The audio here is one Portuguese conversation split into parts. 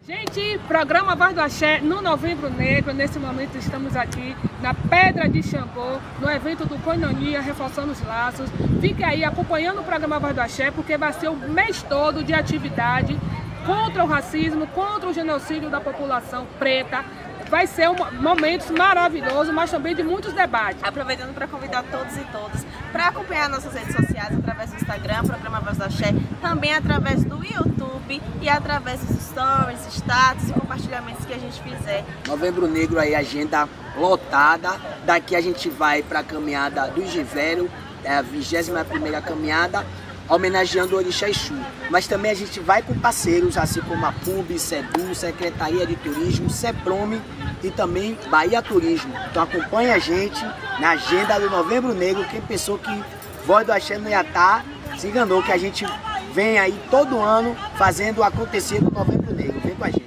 Gente, programa Voz do Axé no Novembro Negro. Nesse momento estamos aqui na Pedra de Xangô, no evento do Koinonia, reforçando os laços. Fique aí acompanhando o programa Voz do Axé, porque vai ser o mês todo de atividade contra o racismo, contra o genocídio da população preta. Vai ser momentos maravilhosos, mas também de muitos debates. Aproveitando para convidar todos e todas para acompanhar nossas redes sociais através do Instagram, programa Voz do Axé, também através do YouTube e através dos stories, status e compartilhamentos que a gente fizer. Novembro Negro aí, agenda lotada. Daqui a gente vai para a caminhada do Givério, é a 21ª caminhada, homenageando o Orixá Exu. Mas também a gente vai com parceiros, assim como a PUB, SEDU, Secretaria de Turismo, SEPROME e também Bahia Turismo. Então acompanhe a gente na agenda do Novembro Negro. Quem pensou que Voz do Axé não ia estar, se enganou, que a gente vem aí todo ano fazendo acontecer no Novembro Negro. Vem com a gente.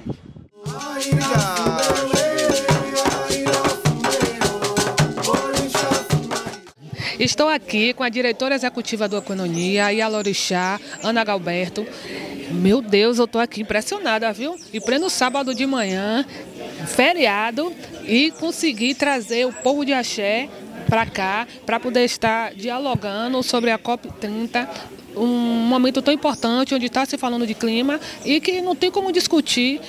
Estou aqui com a diretora executiva do Koinonia, Ialorixá, Ana Galberto. Meu Deus, eu estou aqui impressionada, viu? E pleno sábado de manhã, feriado, e consegui trazer o povo de Axé para cá, para poder estar dialogando sobre a COP30, um momento tão importante onde está se falando de clima e que não tem como discutir,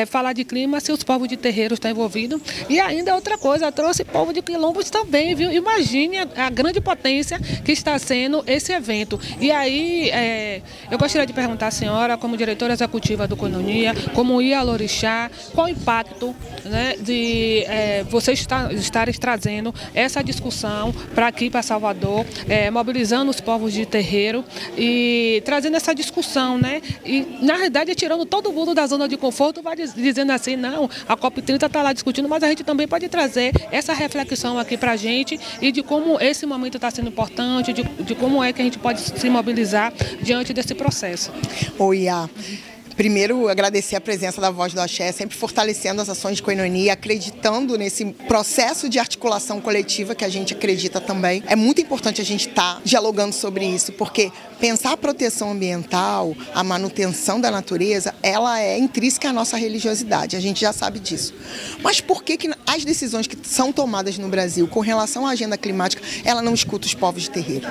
falar de clima se os povos de terreiro estão envolvidos. E ainda outra coisa, trouxe povo de quilombos também, viu? Imagine a grande potência que está sendo esse evento. E aí, eu gostaria de perguntar à senhora, como diretora executiva do Koinonia, como Ialorixá, qual o impacto, né, de vocês estarem trazendo essa discussão para aqui, para Salvador, mobilizando os povos de terreiro e trazendo essa discussão, né? E, na verdade, tirando todo mundo da zona de conforto, vai dizendo assim, não, a COP30 está lá discutindo, mas a gente também pode trazer essa reflexão aqui para a gente e de como esse momento está sendo importante, de como é que a gente pode se mobilizar diante desse processo. Oi, primeiro, agradecer a presença da Voz do Axé, sempre fortalecendo as ações de Koinonia, acreditando nesse processo de articulação coletiva que a gente acredita também. É muito importante a gente estar dialogando sobre isso, porque pensar a proteção ambiental, a manutenção da natureza, ela é intrínseca à nossa religiosidade, a gente já sabe disso. Mas por que as decisões que são tomadas no Brasil com relação à agenda climática, ela não escuta os povos de terreiro?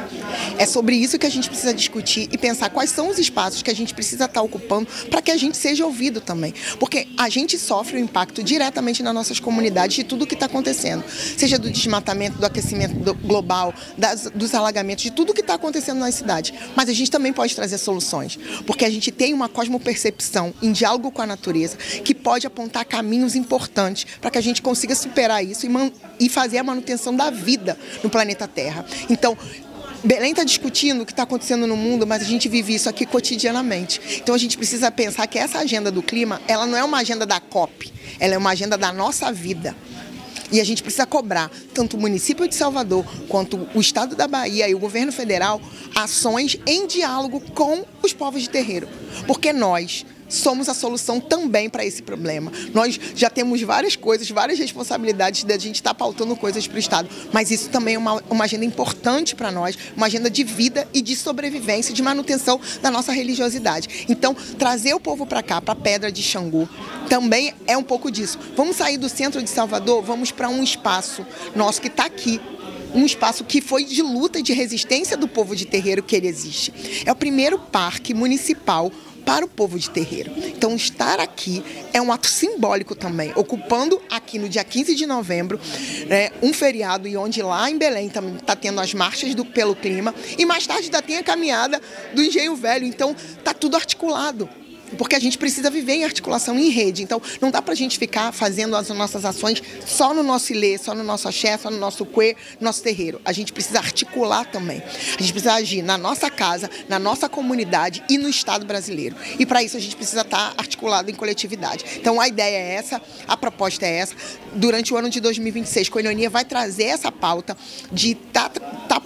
É sobre isso que a gente precisa discutir e pensar quais são os espaços que a gente precisa estar ocupando para que a gente seja ouvido também. Porque a gente sofre o impacto diretamente nas nossas comunidades de tudo o que está acontecendo. Seja do desmatamento, do aquecimento global, dos alagamentos, de tudo o que está acontecendo nas cidades. Mas a gente também pode trazer soluções. Porque a gente tem uma cosmopercepção em diálogo com a natureza que pode apontar caminhos importantes para que a gente consiga superar isso e fazer a manutenção da vida no planeta Terra. Então, Belém está discutindo o que está acontecendo no mundo, mas a gente vive isso aqui cotidianamente. Então a gente precisa pensar que essa agenda do clima, ela não é uma agenda da COP, ela é uma agenda da nossa vida. E a gente precisa cobrar, tanto o município de Salvador, quanto o estado da Bahia e o governo federal, ações em diálogo com os povos de terreiro. Porque nós somos a solução também para esse problema. Nós já temos várias coisas, várias responsabilidades de a gente estar pautando coisas para o Estado, mas isso também é uma agenda importante para nós, uma agenda de vida e de sobrevivência, de manutenção da nossa religiosidade. Então, trazer o povo para cá, para a Pedra de Xangô, também é um pouco disso. Vamos sair do centro de Salvador, vamos para um espaço nosso que está aqui, um espaço que foi de luta e de resistência do povo de terreiro que ele existe. É o primeiro parque municipal para o povo de terreiro. Então, estar aqui é um ato simbólico também, ocupando aqui no dia 15 de novembro, um feriado, e onde lá em Belém também está tendo as marchas pelo clima, e mais tarde ainda tem a caminhada do Engenho Velho. Então, está tudo articulado. Porque a gente precisa viver em articulação, em rede. Então, não dá para a gente ficar fazendo as nossas ações só no nosso ilê, só no nosso axé, só no nosso cuê, no nosso terreiro. A gente precisa articular também. A gente precisa agir na nossa casa, na nossa comunidade e no Estado brasileiro. E para isso a gente precisa estar articulado em coletividade. Então, a ideia é essa, a proposta é essa. Durante o ano de 2026, Koinonia vai trazer essa pauta de estar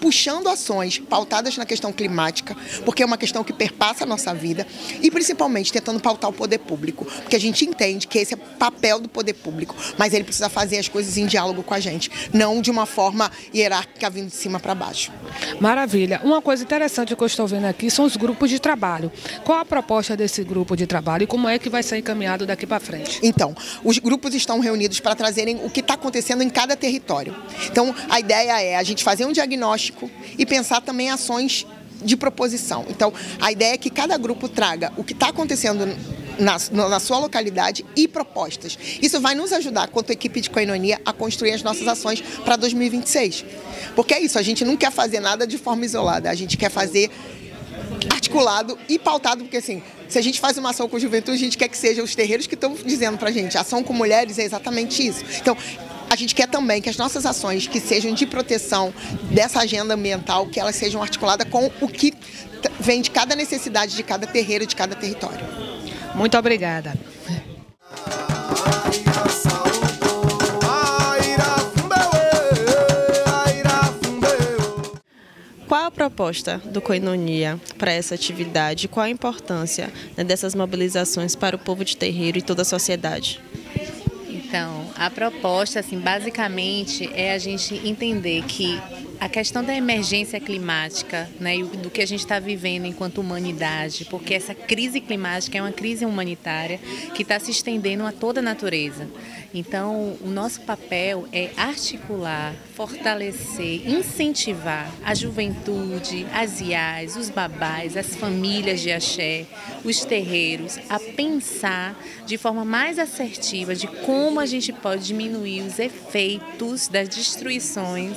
puxando ações pautadas na questão climática, porque é uma questão que perpassa a nossa vida, e principalmente tentando pautar o poder público, porque a gente entende que esse é o papel do poder público, mas ele precisa fazer as coisas em diálogo com a gente, não de uma forma hierárquica vindo de cima para baixo. Maravilha. Uma coisa interessante que eu estou vendo aqui são os grupos de trabalho. Qual a proposta desse grupo de trabalho e como é que vai ser encaminhado daqui para frente? Então, os grupos estão reunidos para trazerem o que está acontecendo em cada território. Então, a ideia é a gente fazer um diagnóstico e pensar também ações de proposição. Então, a ideia é que cada grupo traga o que está acontecendo na sua localidade e propostas. Isso vai nos ajudar, quanto equipe de Koinonia, a construir as nossas ações para 2026. Porque é isso, a gente não quer fazer nada de forma isolada, a gente quer fazer articulado e pautado, porque assim, se a gente faz uma ação com juventude, a gente quer que sejam os terreiros que estão dizendo pra gente, ação com mulheres é exatamente isso. Então, a gente quer também que as nossas ações que sejam de proteção dessa agenda ambiental, que elas sejam articuladas com o que vem de cada necessidade de cada terreiro, de cada território. Muito obrigada. Qual a proposta do Koinonia para essa atividade? Qual a importância, né, dessas mobilizações para o povo de terreiro e toda a sociedade? Então, a proposta, assim, basicamente, é a gente entender que a questão da emergência climática, né, e do que a gente está vivendo enquanto humanidade, porque essa crise climática é uma crise humanitária que está se estendendo a toda a natureza. Então, o nosso papel é articular, fortalecer, incentivar a juventude, as IAs, os babás, as famílias de axé, os terreiros, a pensar de forma mais assertiva de como a gente pode diminuir os efeitos das destruições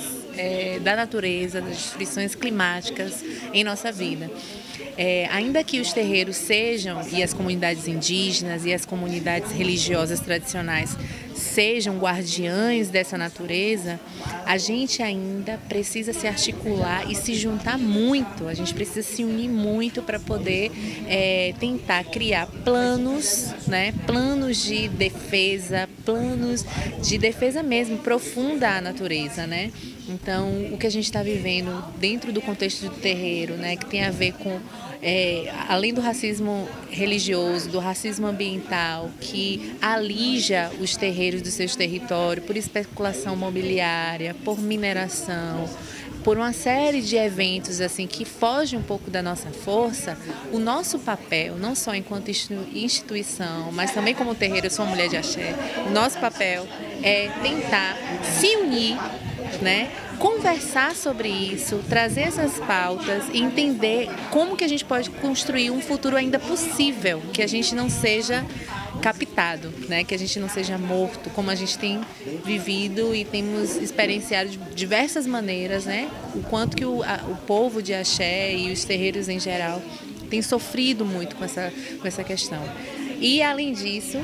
da natureza, das destruições climáticas em nossa vida. Ainda que os terreiros sejam, e as comunidades indígenas e as comunidades religiosas tradicionais sejam guardiães dessa natureza, a gente ainda precisa se articular e se juntar muito, a gente precisa se unir muito para poder tentar criar planos, né, planos de defesa mesmo, profunda à natureza, né? Então, o que a gente está vivendo dentro do contexto do terreiro, né, que tem a ver com, além do racismo religioso, do racismo ambiental, que alija os terreiros dos seus territórios por especulação mobiliária, por mineração, por uma série de eventos assim que fogem um pouco da nossa força, o nosso papel, não só enquanto instituição, mas também como terreiro, eu sou uma mulher de axé, o nosso papel é tentar se unir, né? Conversar sobre isso, trazer essas pautas e entender como que a gente pode construir um futuro ainda possível, que a gente não seja captado, né? Que a gente não seja morto, como a gente tem vivido e temos experienciado de diversas maneiras, né? O quanto que o povo de axé e os terreiros em geral têm sofrido muito com essa questão. E além disso,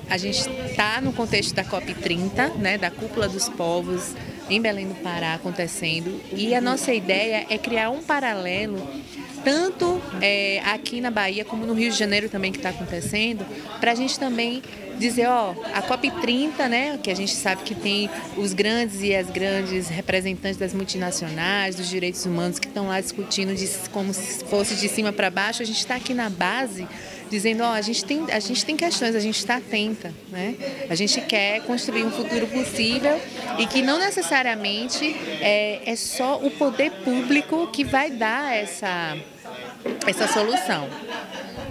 a gente está no contexto da COP30, né? Da Cúpula dos Povos, em Belém do Pará acontecendo, e a nossa ideia é criar um paralelo tanto aqui na Bahia como no Rio de Janeiro também que está acontecendo, para a gente também dizer, a COP30, né, que a gente sabe que tem os grandes e as grandes representantes das multinacionais, dos direitos humanos que estão lá discutindo como se fosse de cima para baixo, a gente está aqui na base dizendo, a gente tem questões, a gente está atenta, né? A gente quer construir um futuro possível e que não necessariamente é só o poder público que vai dar essa solução,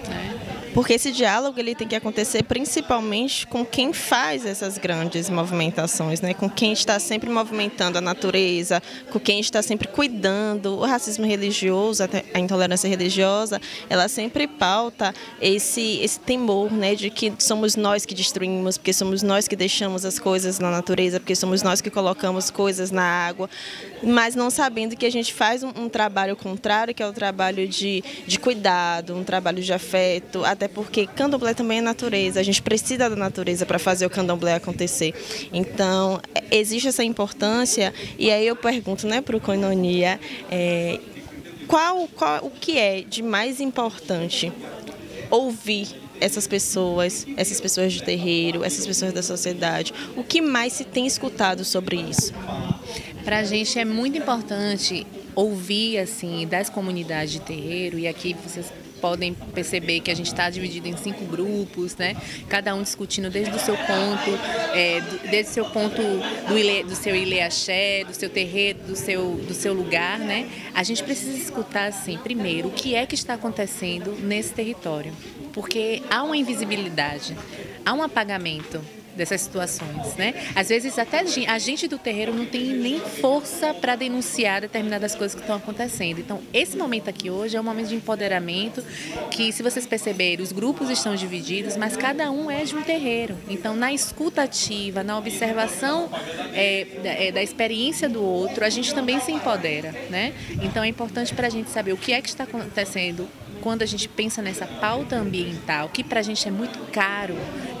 né? Porque esse diálogo ele tem que acontecer principalmente com quem faz essas grandes movimentações, né? Com quem está sempre movimentando a natureza, com quem está sempre cuidando. O racismo religioso, a intolerância religiosa, ela sempre pauta esse temor, né? De que somos nós que destruímos, porque somos nós que deixamos as coisas na natureza, porque somos nós que colocamos coisas na água, mas não sabendo que a gente faz um trabalho contrário, que é o trabalho de cuidado, um trabalho de afeto, até porque candomblé também é natureza, a gente precisa da natureza para fazer o candomblé acontecer. Então, existe essa importância, e aí eu pergunto, né, para o Koinonia, o que é de mais importante ouvir essas pessoas de terreiro, essas pessoas da sociedade? O que mais se tem escutado sobre isso? Para a gente é muito importante ouvir assim das comunidades de terreiro, e aqui vocês podem perceber que a gente está dividido em 5 grupos, né? Cada um discutindo desde o seu ponto, do seu ilê axé, do seu terreiro, do seu lugar, né? A gente precisa escutar, assim, primeiro, o que é que está acontecendo nesse território, porque há uma invisibilidade, há um apagamento dessas situações, né? Às vezes até a gente do terreiro não tem nem força para denunciar determinadas coisas que estão acontecendo. Então, esse momento aqui hoje é um momento de empoderamento que, se vocês perceberem, os grupos estão divididos, mas cada um é de um terreiro. Então, na escuta ativa, na observação da experiência do outro, a gente também se empodera, né? Então, é importante para a gente saber o que é que está acontecendo quando a gente pensa nessa pauta ambiental, que para a gente é muito caro,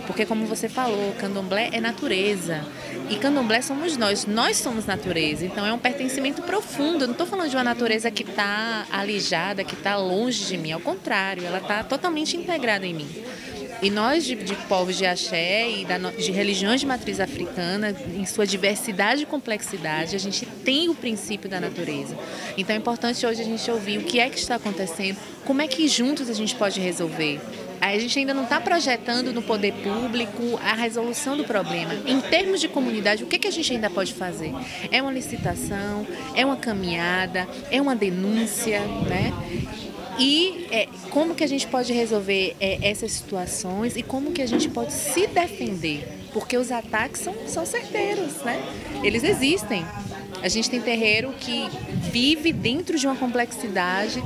porque, como você falou, candomblé é natureza, e candomblé somos nós somos natureza, então é um pertencimento profundo. Eu não estou falando de uma natureza que está alijada, que está longe de mim, ao contrário, ela está totalmente integrada em mim. E nós, de povos de axé e de religiões de matriz africana, em sua diversidade e complexidade, a gente tem o princípio da natureza. Então é importante hoje a gente ouvir o que é que está acontecendo, como é que juntos a gente pode resolver. A gente ainda não está projetando no poder público a resolução do problema. Em termos de comunidade, o que a gente ainda pode fazer? É uma licitação, é uma caminhada, é uma denúncia, né? E como que a gente pode resolver essas situações e como que a gente pode se defender, porque os ataques são certeiros, né? Eles existem. A gente tem terreiro que vive dentro de uma complexidade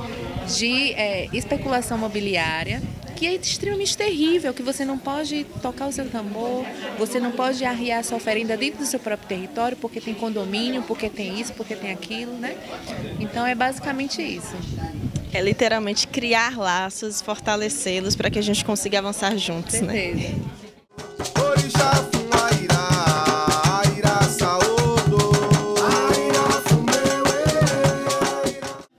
de especulação mobiliária, que é extremamente terrível, que você não pode tocar o seu tambor, você não pode arriar a sua oferenda dentro do seu próprio território, porque tem condomínio, porque tem isso, porque tem aquilo, né? Então é basicamente isso. É literalmente criar laços, fortalecê-los para que a gente consiga avançar juntos, certeza, né?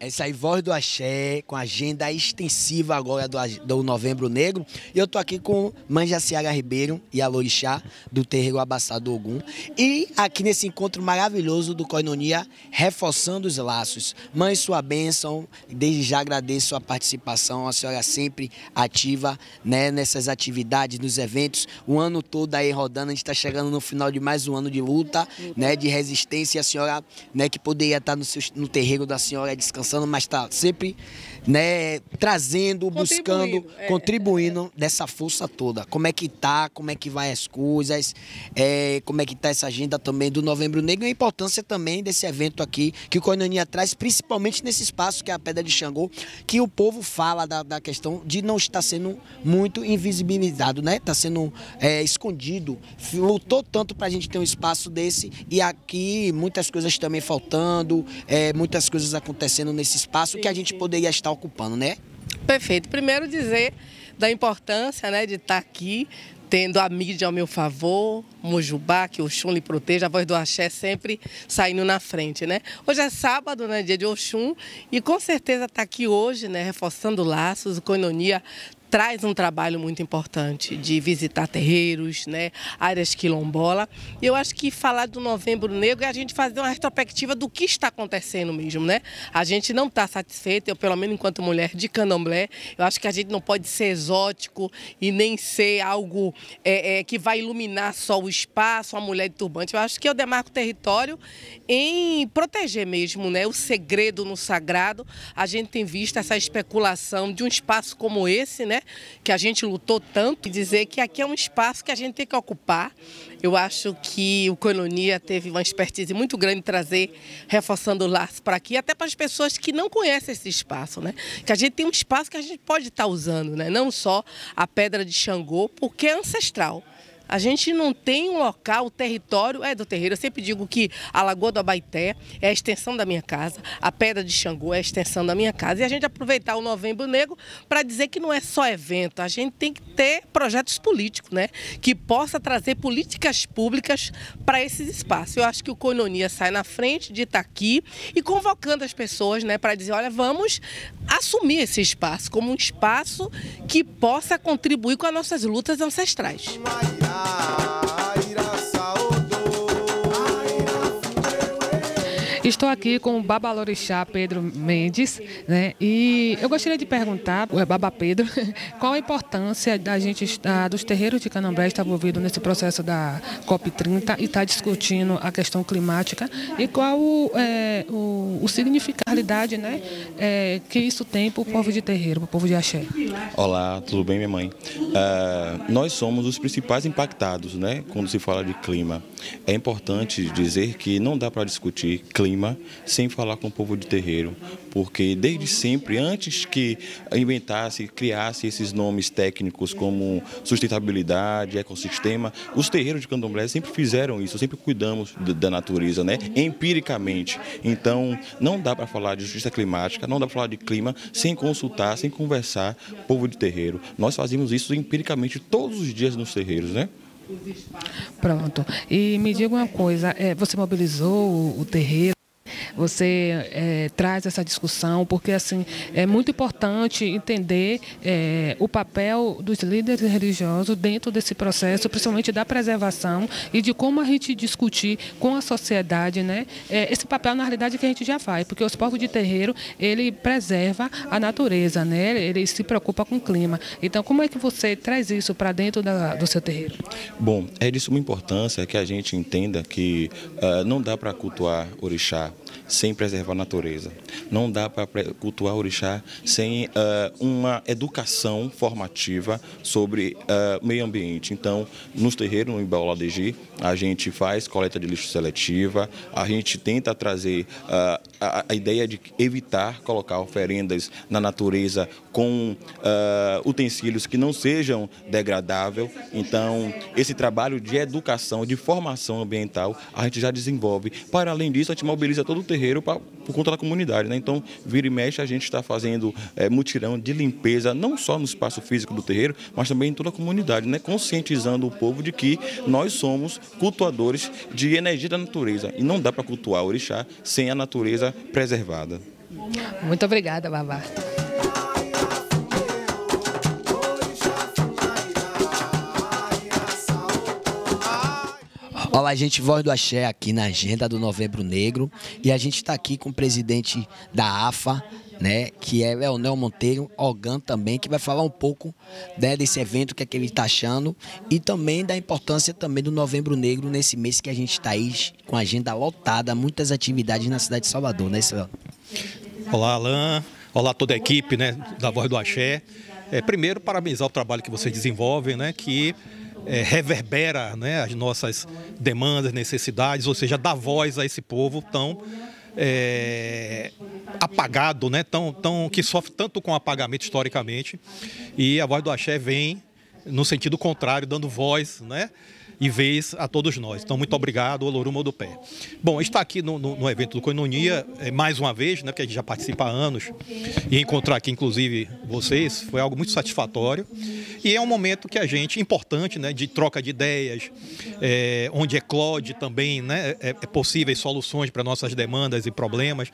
Essa aí, Voz do Axé, com agenda extensiva agora do Novembro Negro. E eu tô aqui com Mãe Jaciara Ribeiro e a Lorixá, do terreiro Abaçá do Ogum. E aqui nesse encontro maravilhoso do Koinonia, reforçando os laços. Mãe, sua bênção, desde já agradeço a participação, a senhora sempre ativa, né, nessas atividades, nos eventos, o ano todo aí rodando. A gente está chegando no final de mais um ano de luta, né, de resistência. E a senhora, né, que poderia estar no terreiro da senhora descansando, mas está sempre, né, trazendo, buscando, contribuindo dessa força toda. Como é que tá, como é que vai as coisas, como é que tá essa agenda também do Novembro Negro e a importância também desse evento aqui que o Koinonia traz, principalmente nesse espaço que é a Pedra de Xangô, que o povo fala da questão de não estar sendo muito invisibilizado, né? Está sendo escondido. Lutou tanto para a gente ter um espaço desse e aqui muitas coisas também faltando, muitas coisas acontecendo nesse espaço que a gente poderia estar ocupando, né? Perfeito. Primeiro dizer da importância, né, de estar aqui, tendo a mídia ao meu favor, Mojubá, que o Oxum lhe proteja, a Voz do Axé sempre saindo na frente, né? Hoje é sábado, né, dia de Oxum, e com certeza está aqui hoje, né, reforçando laços. O Koinonia traz um trabalho muito importante de visitar terreiros, né, áreas quilombola. E eu acho que falar do Novembro Negro é a gente fazer uma retrospectiva do que está acontecendo mesmo, né? A gente não está satisfeito, eu pelo menos enquanto mulher de candomblé, eu acho que a gente não pode ser exótico e nem ser algo que vai iluminar só o espaço, a mulher de turbante. Eu acho que eu demarco o território em proteger mesmo, né, o segredo no sagrado. A gente tem visto essa especulação de um espaço como esse, né, que a gente lutou tanto, e dizer que aqui é um espaço que a gente tem que ocupar. Eu acho que o Koinonia teve uma expertise muito grande em trazer, reforçando o laço para aqui, até para as pessoas que não conhecem esse espaço, né? Que a gente tem um espaço que a gente pode estar usando, né? Não só a Pedra de Xangô, porque é ancestral. A gente não tem um local, o território é do terreiro. Eu sempre digo que a Lagoa do Abaeté é a extensão da minha casa, a Pedra de Xangô é a extensão da minha casa. E a gente aproveitar o Novembro Negro para dizer que não é só evento, a gente tem que ter projetos políticos, né? Que possa trazer políticas públicas para esses espaços. Eu acho que o Koinonia sai na frente de estar aqui e convocando as pessoas, né, para dizer, olha, vamos assumir esse espaço como um espaço que possa contribuir com as nossas lutas ancestrais. Estou aqui com o Babalorixá Pedro Mendes, né? E eu gostaria de perguntar, Baba Pedro, qual a importância da gente dos terreiros de Candomblé estar envolvido nesse processo da COP30 e estar discutindo a questão climática e qual o significado, a realidade, né, que isso tem para o povo de terreiro, para o povo de axé. Olá, tudo bem, minha mãe? Nós somos os principais impactados, né, quando se fala de clima. É importante dizer que não dá para discutir clima sem falar com o povo de terreiro, porque desde sempre, antes que criasse esses nomes técnicos como sustentabilidade, ecossistema, os terreiros de Candomblé sempre fizeram isso, sempre cuidamos da natureza, né, empiricamente. Então, não dá para falar de justiça climática, não dá para falar de clima sem consultar, sem conversar com o povo de terreiro. Nós fazemos isso empiricamente todos os dias nos terreiros, né? Pronto. E me diga uma coisa, você mobilizou o terreiro? Você traz essa discussão, porque assim, é muito importante entender o papel dos líderes religiosos dentro desse processo, principalmente da preservação e de como a gente discutir com a sociedade, né? Esse papel, na realidade, que a gente já faz, porque os povos de terreiro, ele preserva a natureza, né? Ele se preocupa com o clima. Então, como é que você traz isso para dentro do seu terreiro? Bom, é de suma importância que a gente entenda que não dá para cultuar orixá sem preservar a natureza. Não dá para cultuar orixá sem uma educação formativa sobre meio ambiente. Então, nos terreiros, no Imbaoladegi, a gente faz coleta de lixo seletiva, a gente tenta trazer a ideia de evitar colocar oferendas na natureza com utensílios que não sejam degradáveis. Então, esse trabalho de educação, de formação ambiental, a gente já desenvolve. Para além disso, a gente mobiliza todo o terreiro por conta da comunidade, né? Então, vira e mexe, a gente está fazendo mutirão de limpeza, não só no espaço físico do terreiro, mas também em toda a comunidade, né? Conscientizando o povo de que nós somos cultuadores de energia da natureza e não dá para cultuar orixá sem a natureza preservada. Muito obrigada, Babá. Olá, gente, Voz do Axé aqui na agenda do Novembro Negro e a gente está aqui com o presidente da AFA, né, que é Leonel Monteiro, Ogan também, que vai falar um pouco, né, desse evento, que ele está achando e também da importância também do Novembro Negro nesse mês que a gente está aí com a agenda lotada, muitas atividades na cidade de Salvador, né, Celso? Olá, Alain. Olá, toda a equipe, né, da Voz do Axé. Primeiro, parabenizar o trabalho que vocês desenvolvem, né, que reverbera, né, as nossas demandas, necessidades, ou seja, dá voz a esse povo tão apagado, né, que sofre tanto com apagamento historicamente. E a Voz do Axé vem no sentido contrário, dando voz, né, e vez a todos nós. Então, muito obrigado, Olorumo do Pé. Bom, estar aqui no evento do Koinonia, mais uma vez, né, porque a gente já participa há anos, e encontrar aqui, inclusive, vocês, foi algo muito satisfatório. E é um momento que a gente, importante, né, de troca de ideias, onde eclode também, né, possíveis soluções para nossas demandas e problemas,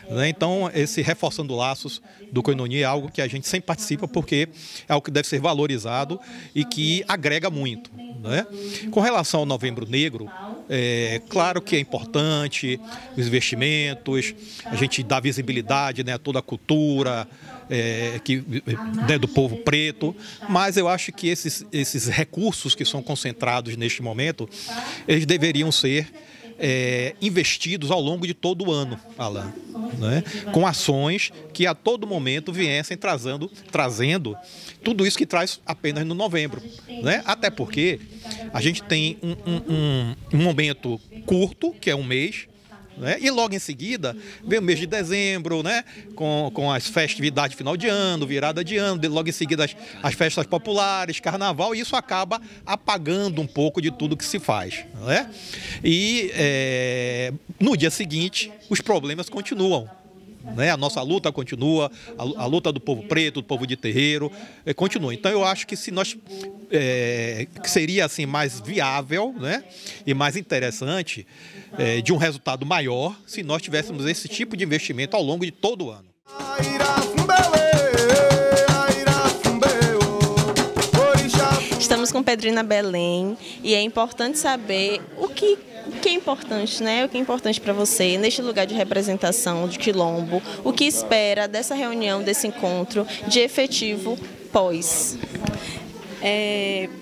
né? Então, esse reforçando laços do Koinonia é algo que a gente sempre participa, porque é algo que deve ser valorizado e que agrega muito, né? Com relação ao Novembro Negro, claro que é importante os investimentos, a gente dá visibilidade, né, a toda a cultura né, do povo preto, mas eu acho que esses recursos que são concentrados neste momento, eles deveriam ser investidos ao longo de todo o ano, Alain, né? Com ações que a todo momento viessem trazendo tudo isso que traz apenas no novembro, né? Até porque a gente tem um momento curto, que é um mês, né? E logo em seguida vem o mês de dezembro, né? Com as festividades de final de ano, virada de ano, logo em seguida as festas populares, carnaval, e isso acaba apagando um pouco de tudo que se faz, né? E no dia seguinte os problemas continuam, né? A nossa luta continua, a luta do povo preto, do povo de terreiro, continua. Então eu acho que se nós que seria assim mais viável, né, e mais interessante, de um resultado maior, se nós tivéssemos esse tipo de investimento ao longo de todo o ano. Estamos com Pedrina Belém e é importante saber o que é importante, né? O que é importante para você neste lugar de representação de Quilombo? O que espera dessa reunião, desse encontro de efetivo pós?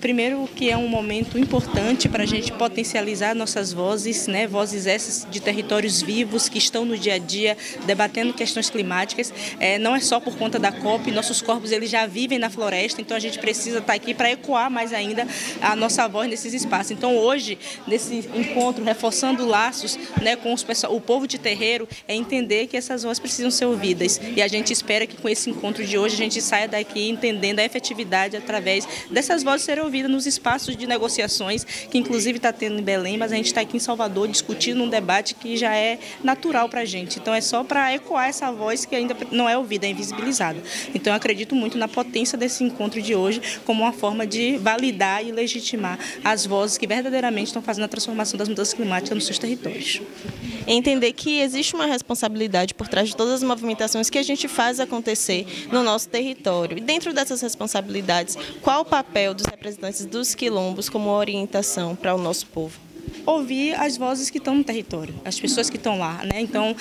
Primeiro que é um momento importante para a gente potencializar nossas vozes, né? Vozes essas de territórios vivos que estão no dia a dia debatendo questões climáticas. Não é só por conta da COP, nossos corpos eles já vivem na floresta, então a gente precisa estar aqui para ecoar mais ainda a nossa voz nesses espaços. Então hoje, nesse encontro, reforçando laços, né, com o povo de terreiro, é entender que essas vozes precisam ser ouvidas. E a gente espera que com esse encontro de hoje a gente saia daqui entendendo a efetividade através dessas vozes serem ouvidas nos espaços de negociações, que inclusive está tendo em Belém, mas a gente está aqui em Salvador discutindo um debate que já é natural para a gente. Então é só para ecoar essa voz que ainda não é ouvida, é invisibilizada. Então eu acredito muito na potência desse encontro de hoje como uma forma de validar e legitimar as vozes que verdadeiramente estão fazendo a transformação das mudanças climáticas nos seus territórios. Entender que existe uma responsabilidade por trás de todas as movimentações que a gente faz acontecer no nosso território. E dentro dessas responsabilidades, qual o papel dos representantes dos quilombos como orientação para o nosso povo? Ouvir as vozes que estão no território, as pessoas que estão lá, né? Então,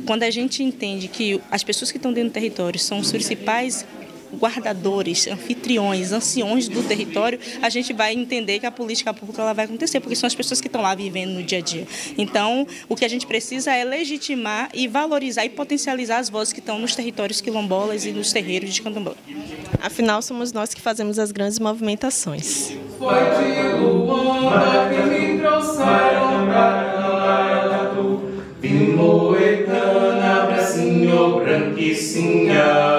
quando a gente entende que as pessoas que estão dentro do território são os principais guardadores, anfitriões, anciões do território, a gente vai entender que a política pública ela vai acontecer, porque são as pessoas que estão lá vivendo no dia a dia. Então, o que a gente precisa é legitimar e valorizar e potencializar as vozes que estão nos territórios quilombolas e nos terreiros de candomblé. Afinal, somos nós que fazemos as grandes movimentações. Foi de Luanda que me trouxeram pra tu, Vimoetana, bracinho branquicinha.